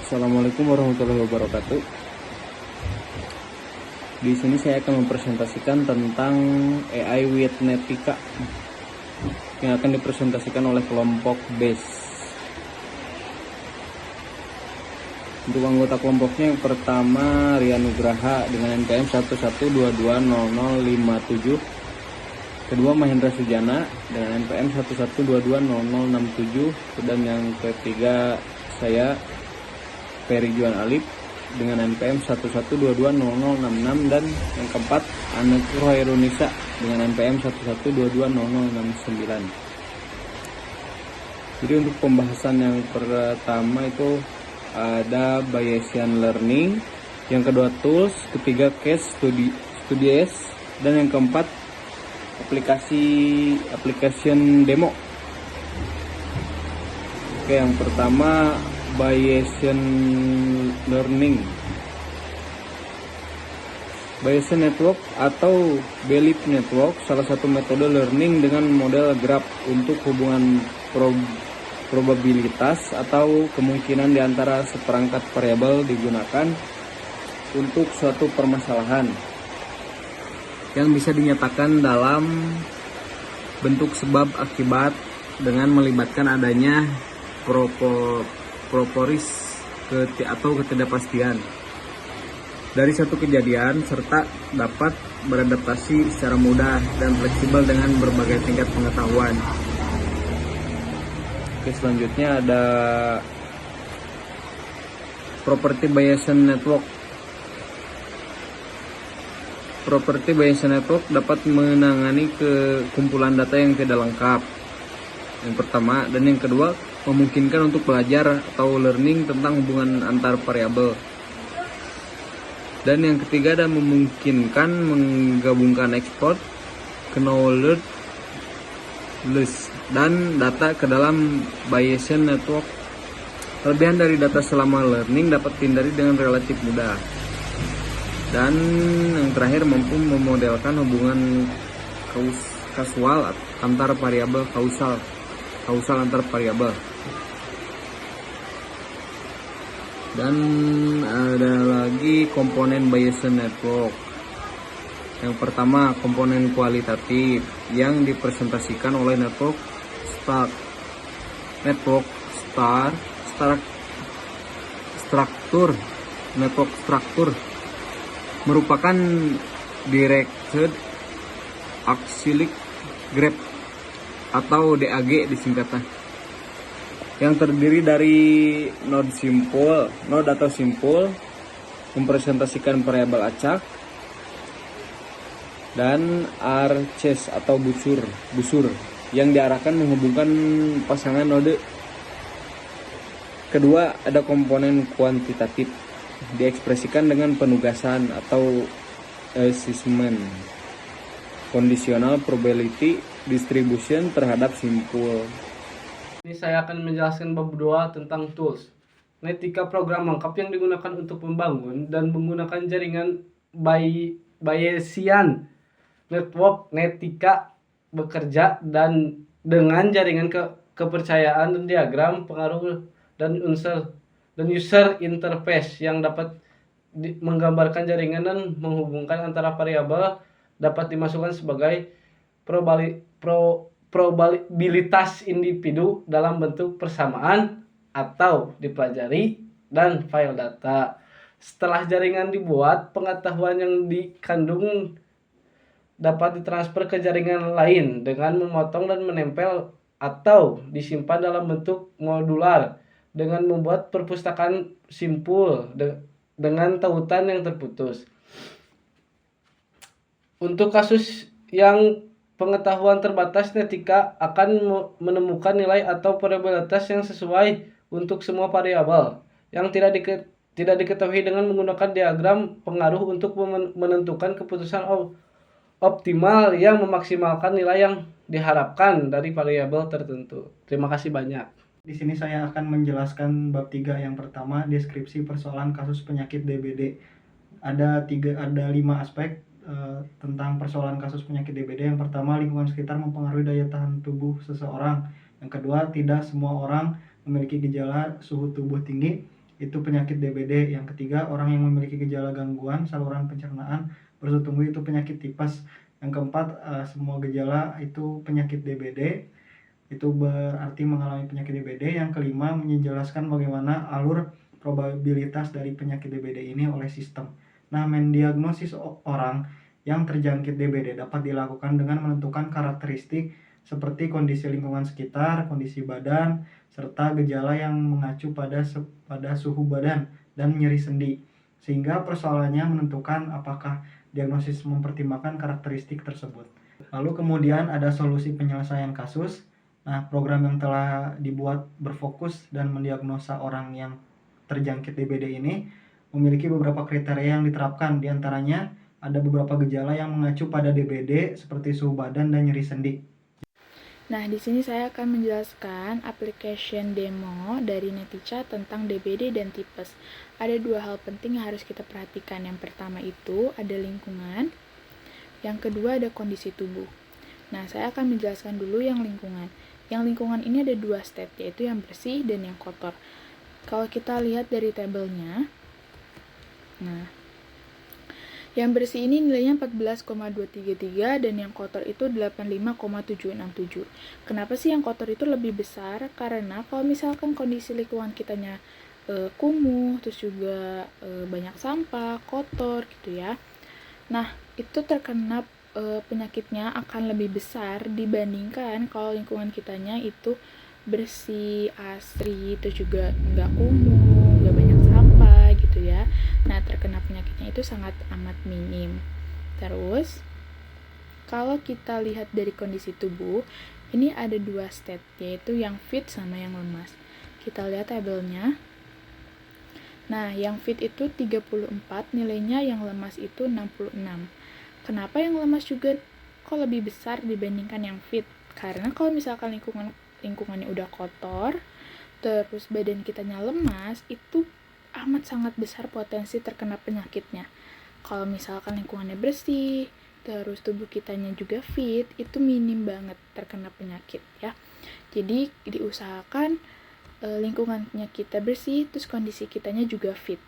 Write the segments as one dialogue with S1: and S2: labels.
S1: Assalamualaikum warahmatullahi wabarakatuh. Di sini saya akan mempresentasikan tentang AI with Netika yang akan dipresentasikan oleh kelompok BASE. Untuk anggota kelompoknya yang pertama Rian Nugraha dengan NPM 11220057, kedua Mahendra Sujana dengan NPM 11220067, dan yang ketiga saya Ferry Juan Alif dengan NPM 11220066, dan yang keempat Anak Rohairunisa dengan NPM 11220069. Jadi untuk pembahasan yang pertama itu ada Bayesian Learning, yang kedua tools, ketiga case studies, dan yang keempat application demo. Oke, yang pertama Bayesian Learning. Bayesian Network atau Belief Network salah satu metode learning dengan model graph untuk hubungan probabilitas atau kemungkinan di antara seperangkat variabel digunakan untuk suatu permasalahan yang bisa dinyatakan dalam bentuk sebab akibat dengan melibatkan adanya proporis atau ketidakpastian dari satu kejadian, serta dapat beradaptasi secara mudah dan fleksibel dengan berbagai tingkat pengetahuan. Oke, selanjutnya ada Property Bayesian Network. Property Bayesian Network dapat menangani kumpulan data yang tidak lengkap. Yang pertama, dan yang kedua memungkinkan untuk belajar atau learning tentang hubungan antar variabel. Dan yang ketiga ada memungkinkan menggabungkan export, knowledge dan data ke dalam Bayesian Network. Kelebihan dari data selama learning dapat dihindari dengan relatif mudah. Dan yang terakhir mampu memodelkan hubungan kausal antar variabel kausal antar variabel. Dan ada lagi komponen Bayesian Network. Yang pertama komponen kualitatif yang dipresentasikan oleh network struktur merupakan directed acyclic graph atau DAG disingkatan, yang terdiri dari node atau simpul mempresentasikan variabel acak, dan arches atau busur yang diarahkan menghubungkan pasangan node. Kedua, ada komponen kuantitatif diekspresikan dengan penugasan atau assessment, conditional probability distribution terhadap simpul.
S2: Ini saya akan menjelaskan bab 2 tentang tools. Netika program lengkap yang digunakan untuk membangun dan menggunakan jaringan Bayesian Network. Netika bekerja dan dengan jaringan kepercayaan dan diagram pengaruh dan user interface yang dapat menggambarkan jaringan dan menghubungkan antara variabel, dapat dimasukkan sebagai probabilitas individu dalam bentuk persamaan atau dipelajari dan file data. Setelah jaringan dibuat, pengetahuan yang dikandung dapat ditransfer ke jaringan lain dengan memotong dan menempel atau disimpan dalam bentuk modular dengan membuat perpustakaan simpul dengan tautan yang terputus. Untuk kasus yang pengetahuan terbatas, Netika akan menemukan nilai atau probabilitas yang sesuai untuk semua variabel yang tidak diketahui dengan menggunakan diagram pengaruh untuk menentukan keputusan optimal yang memaksimalkan nilai yang diharapkan dari variabel tertentu. Terima kasih banyak.
S3: Di sini saya akan menjelaskan bab 3 yang pertama, deskripsi persoalan kasus penyakit DBD. Ada 5 aspek tentang persoalan kasus penyakit DBD. Yang pertama, lingkungan sekitar mempengaruhi daya tahan tubuh seseorang. Yang kedua, tidak semua orang memiliki gejala suhu tubuh tinggi. itu penyakit DBD. Yang ketiga, orang yang memiliki gejala gangguan saluran pencernaan bersatu tumbuh itu penyakit tipes. Yang keempat, semua gejala itu penyakit DBD, itu berarti mengalami penyakit DBD. Yang kelima, menjelaskan bagaimana alur probabilitas dari penyakit DBD ini oleh sistem. Nah, mendiagnosis orang yang terjangkit DBD dapat dilakukan dengan menentukan karakteristik seperti kondisi lingkungan sekitar, kondisi badan, serta gejala yang mengacu pada suhu badan dan nyeri sendi. Sehingga persoalannya menentukan apakah diagnosis mempertimbangkan karakteristik tersebut. Lalu kemudian ada solusi penyelesaian kasus. Nah, program yang telah dibuat berfokus dan mendiagnosa orang yang terjangkit DBD ini memiliki beberapa kriteria yang diterapkan. Di antaranya ada beberapa gejala yang mengacu pada DBD seperti suhu badan dan nyeri sendi.
S4: Nah, di sini saya akan menjelaskan application demo dari Netica tentang DBD dan tipes. Ada dua hal penting yang harus kita perhatikan. Yang pertama itu ada lingkungan, yang kedua ada kondisi tubuh. Nah, saya akan menjelaskan dulu yang lingkungan. Yang lingkungan ini ada dua state, yaitu yang bersih dan yang kotor. Kalau kita lihat dari tabelnya, nah, yang bersih ini nilainya 14,233 dan yang kotor itu 85,767. Kenapa sih yang kotor itu lebih besar? Karena kalau misalkan kondisi lingkungan kitanya kumuh, terus juga banyak sampah, kotor gitu ya. Nah, itu terkena penyakitnya akan lebih besar dibandingkan kalau lingkungan kitanya itu bersih, asri, terus juga nggak kumuh, nggak banyak sampah gitu ya. Nah, terkena penyakitnya itu sangat amat minim. Terus, kalau kita lihat dari kondisi tubuh, ini ada dua state, yaitu yang fit sama yang lemas. Kita lihat tabelnya. Nah, yang fit itu 34, nilainya yang lemas itu 66. Kenapa yang lemas juga kok lebih besar dibandingkan yang fit? Karena kalau misalkan lingkungannya udah kotor, terus badan kitanya lemas, itu amat sangat besar potensi terkena penyakitnya. Kalau misalkan lingkungannya bersih, terus tubuh kitanya juga fit, itu minim banget terkena penyakit ya. Jadi diusahakan lingkungannya kita bersih, terus kondisi kitanya juga fit,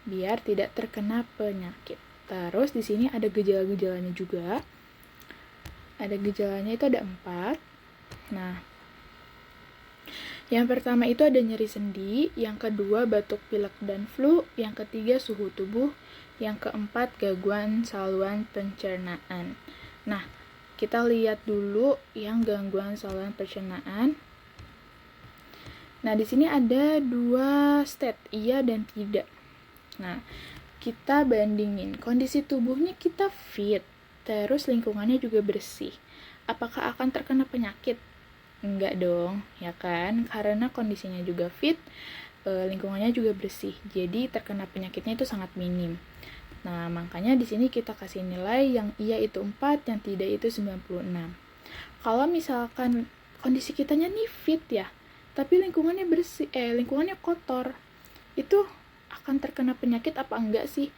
S4: biar tidak terkena penyakit. Terus di sini ada gejala-gejalanya juga. Ada gejalanya itu ada 4. Nah, yang pertama itu ada nyeri sendi, yang kedua batuk pilek dan flu, yang ketiga suhu tubuh, yang keempat gangguan saluran pencernaan. Nah, kita lihat dulu yang gangguan saluran pencernaan. Nah, di sini ada dua state, iya dan tidak. Nah, kita bandingin kondisi tubuhnya kita fit, terus lingkungannya juga bersih. Apakah akan terkena penyakit? Enggak dong, ya kan? Karena kondisinya juga fit, lingkungannya juga bersih. Jadi terkena penyakitnya itu sangat minim. Nah, makanya di sini kita kasih nilai yang iya itu 4, yang tidak itu 96. Kalau misalkan kondisi kitanya nih fit ya, tapi lingkungannya bersih, lingkungannya kotor, itu akan terkena penyakit apa enggak sih?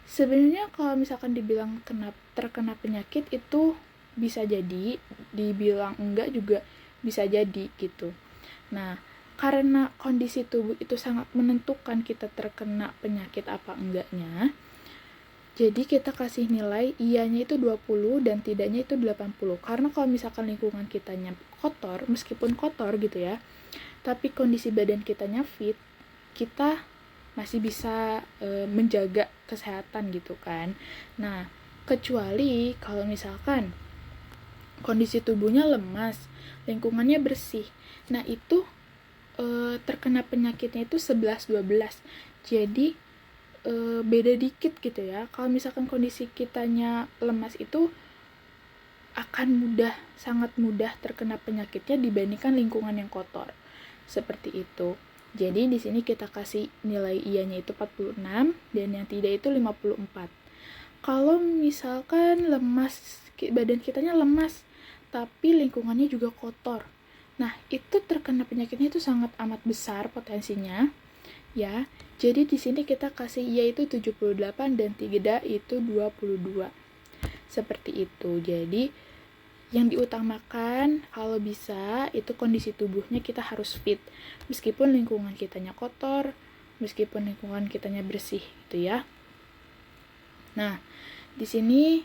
S4: Sebenarnya kalau misalkan dibilang terkena penyakit itu bisa jadi, dibilang enggak juga bisa jadi gitu. Nah, karena kondisi tubuh itu sangat menentukan kita terkena penyakit apa enggaknya, jadi kita kasih nilai iyanya itu 20 dan tidaknya itu 80. Karena kalau misalkan lingkungan kitanya kotor, meskipun kotor gitu ya, tapi kondisi badan kitanya fit, kita masih bisa menjaga kesehatan gitu kan. Nah, kecuali kalau misalkan kondisi tubuhnya lemas, lingkungannya bersih. Nah, itu terkena penyakitnya itu 11-12. Jadi beda dikit gitu ya. Kalau misalkan kondisi kitanya lemas itu akan sangat mudah terkena penyakitnya dibandingkan lingkungan yang kotor. Seperti itu. Jadi di sini kita kasih nilai iyanya itu 46 dan yang tidak itu 54. Kalau misalkan badan kitanya lemas, tapi lingkungannya juga kotor. Nah, itu terkena penyakitnya itu sangat amat besar potensinya. Ya, jadi di sini kita kasih iya itu 78 dan tidak itu 22. Seperti itu. Jadi yang diutamakan kalau bisa itu kondisi tubuhnya kita harus fit. Meskipun lingkungan kitanya kotor, meskipun lingkungan kitanya bersih gitu ya. Nah, di sini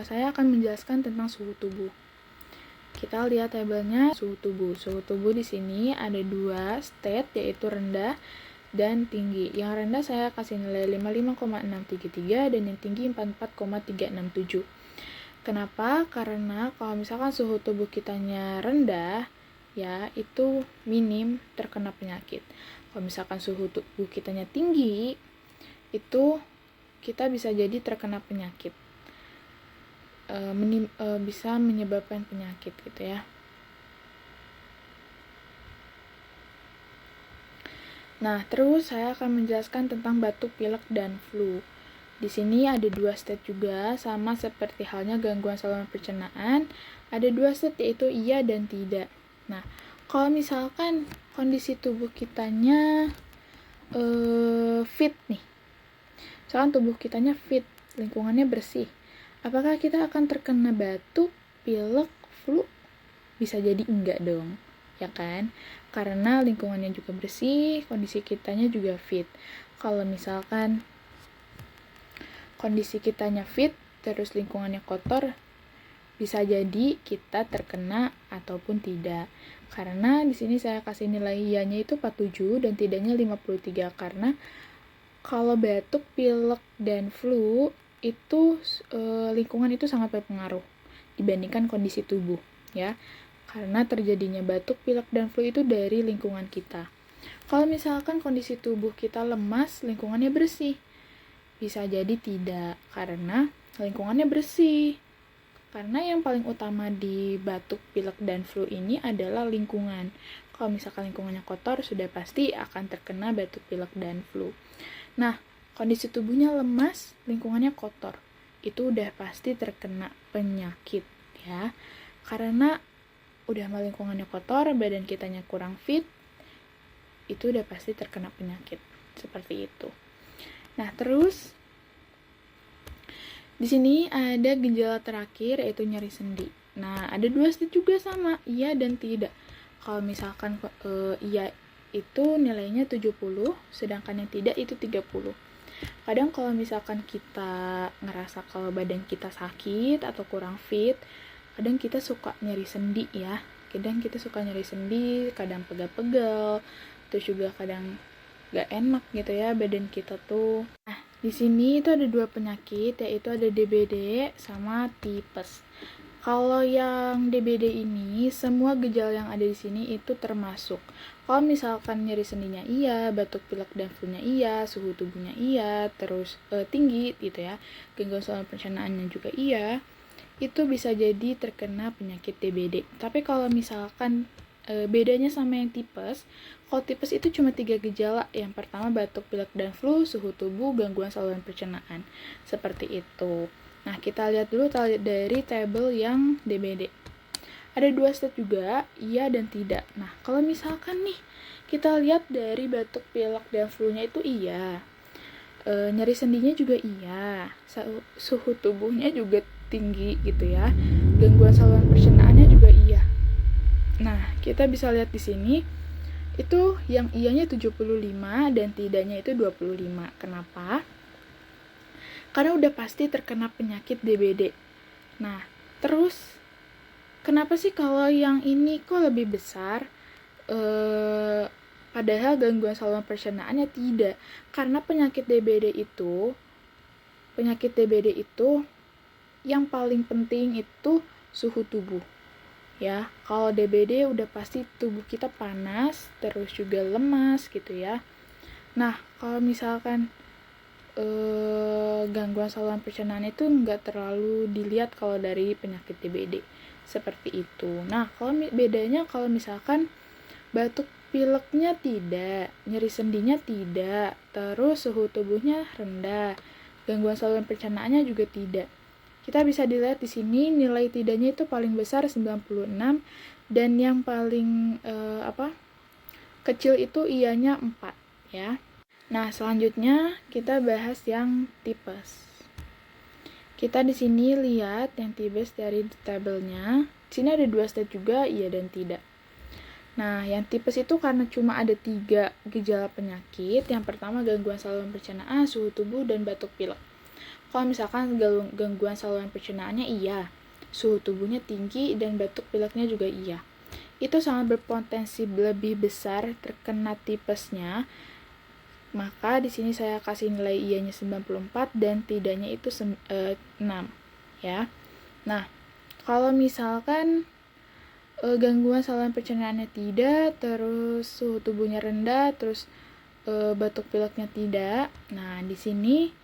S4: saya akan menjelaskan tentang suhu tubuh. Kita lihat tabelnya suhu tubuh. Suhu tubuh di sini ada 2 state, yaitu rendah dan tinggi. Yang rendah saya kasih nilai 55,633 dan yang tinggi 44,367. Kenapa? Karena kalau misalkan suhu tubuh kitanya rendah, ya itu minim terkena penyakit. Kalau misalkan suhu tubuh kitanya tinggi, itu kita bisa jadi terkena penyakit. Bisa menyebabkan penyakit gitu ya. Nah, terus saya akan menjelaskan tentang batuk, pilek, dan flu. Di sini ada 2 state juga, sama seperti halnya gangguan saluran pencernaan. Ada 2 state, yaitu iya dan tidak. Nah, kalau misalkan kondisi tubuh kitanya fit nih, misalkan tubuh kitanya fit, lingkungannya bersih, apakah kita akan terkena batuk, pilek, flu? Bisa jadi enggak dong, ya kan? Karena lingkungannya juga bersih, kondisi kitanya juga fit. Kalau misalkan kondisi kitanya fit, terus lingkungannya kotor, bisa jadi kita terkena ataupun tidak. Karena di sini saya kasih nilai iyanya itu 47 dan tidaknya 53, karena kalau batuk, pilek, dan flu itu lingkungan itu sangat berpengaruh dibandingkan kondisi tubuh ya. Karena terjadinya batuk, pilek, dan flu itu dari lingkungan kita. Kalau misalkan kondisi tubuh kita lemas, lingkungannya bersih, bisa jadi tidak, karena lingkungannya bersih. Karena yang paling utama di batuk, pilek, dan flu ini adalah lingkungan. Kalau misalkan lingkungannya kotor, sudah pasti akan terkena batuk, pilek, dan flu. Nah, kondisi tubuhnya lemas, lingkungannya kotor, itu udah pasti terkena penyakit ya. Karena udah mah lingkungannya kotor, badan kitanya kurang fit, itu udah pasti terkena penyakit. Seperti itu. Nah, terus di sini ada gejala terakhir, yaitu nyeri sendi. Nah, ada 2 state juga sama, iya dan tidak. Kalau misalkan iya itu nilainya 70, sedangkan yang tidak itu 30. Kadang kalau misalkan kita ngerasa kalau badan kita sakit atau kurang fit, kadang kita suka nyeri sendi ya. Kadang kita suka nyeri sendi, kadang pegal-pegal, terus juga kadang gak enak gitu ya badan kita tuh. Nah, di sini itu ada 2 penyakit, yaitu ada DBD sama tipes. Kalau yang DBD ini, semua gejala yang ada di sini itu termasuk. Kalau misalkan nyeri sendinya iya, batuk, pilek, dan flu-nya iya, suhu tubuhnya iya, terus tinggi gitu ya, gangguan saluran pencernaannya juga iya, itu bisa jadi terkena penyakit DBD. Tapi kalau misalkan bedanya sama yang tipes, kalau tipes itu cuma 3 gejala. Yang pertama batuk, pilek, dan flu, suhu tubuh, gangguan saluran pencernaan. Seperti itu. Nah, kita lihat dulu dari tabel yang DBD. Ada 2 state juga, iya dan tidak. Nah, kalau misalkan nih, kita lihat dari batuk, pilek, dan flu-nya itu iya. Nyeri sendinya juga iya. Suhu tubuhnya juga tinggi gitu ya. Gangguan saluran pencernaannya juga iya. Nah, kita bisa lihat di sini, itu yang iyanya 75 dan tidaknya itu 25. Kenapa? Karena udah pasti terkena penyakit DBD. Nah, terus kenapa sih kalau yang ini kok lebih besar? Padahal gangguan saluran pencernaannya tidak. Karena penyakit DBD itu yang paling penting itu suhu tubuh. Ya, kalau DBD udah pasti tubuh kita panas, terus juga lemas gitu ya. Nah, kalau misalkan gangguan saluran pencernaan itu nggak terlalu dilihat kalau dari penyakit DBD seperti itu. Nah, kalau bedanya kalau misalkan batuk pileknya tidak, nyeri sendinya tidak, terus suhu tubuhnya rendah, gangguan saluran pencernaannya juga tidak. Kita bisa dilihat di sini nilai tidaknya itu paling besar 96 dan yang paling kecil itu iyanya 4 ya. Nah, selanjutnya kita bahas yang tipes. Kita di sini lihat yang tipes dari tabelnya. Di sini ada 2 state juga, iya dan tidak. Nah, yang tipes itu karena cuma ada 3 gejala penyakit. Yang pertama gangguan saluran pencernaan, suhu tubuh, dan batuk pilek. Kalau misalkan gangguan saluran pencernaannya iya, suhu tubuhnya tinggi, dan batuk pileknya juga iya, itu sangat berpotensi lebih besar terkena tipesnya. Maka di sini saya kasih nilai iyanya 94 dan tidaknya itu 6 ya. Nah, kalau misalkan gangguan saluran pencernaannya tidak, terus suhu tubuhnya rendah, terus batuk pileknya tidak. Nah, di sini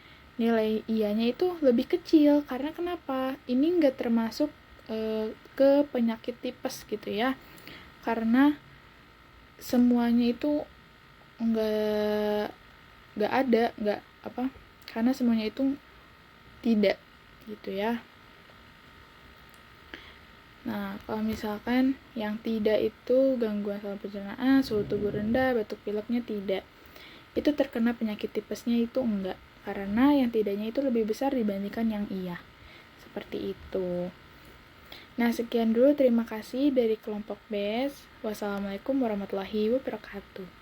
S4: nilai iyanya itu lebih kecil karena kenapa? Ini nggak termasuk ke penyakit tipes gitu ya. Karena semuanya itu karena semuanya itu tidak gitu ya. Nah, kalau misalkan yang tidak itu gangguan saluran pencernaan, suhu tubuh rendah, batuk pileknya tidak, itu terkena penyakit tipesnya itu enggak, karena yang tidaknya itu lebih besar dibandingkan yang iya. Seperti itu. Nah, sekian dulu, terima kasih dari kelompok BES. Wassalamualaikum warahmatullahi wabarakatuh.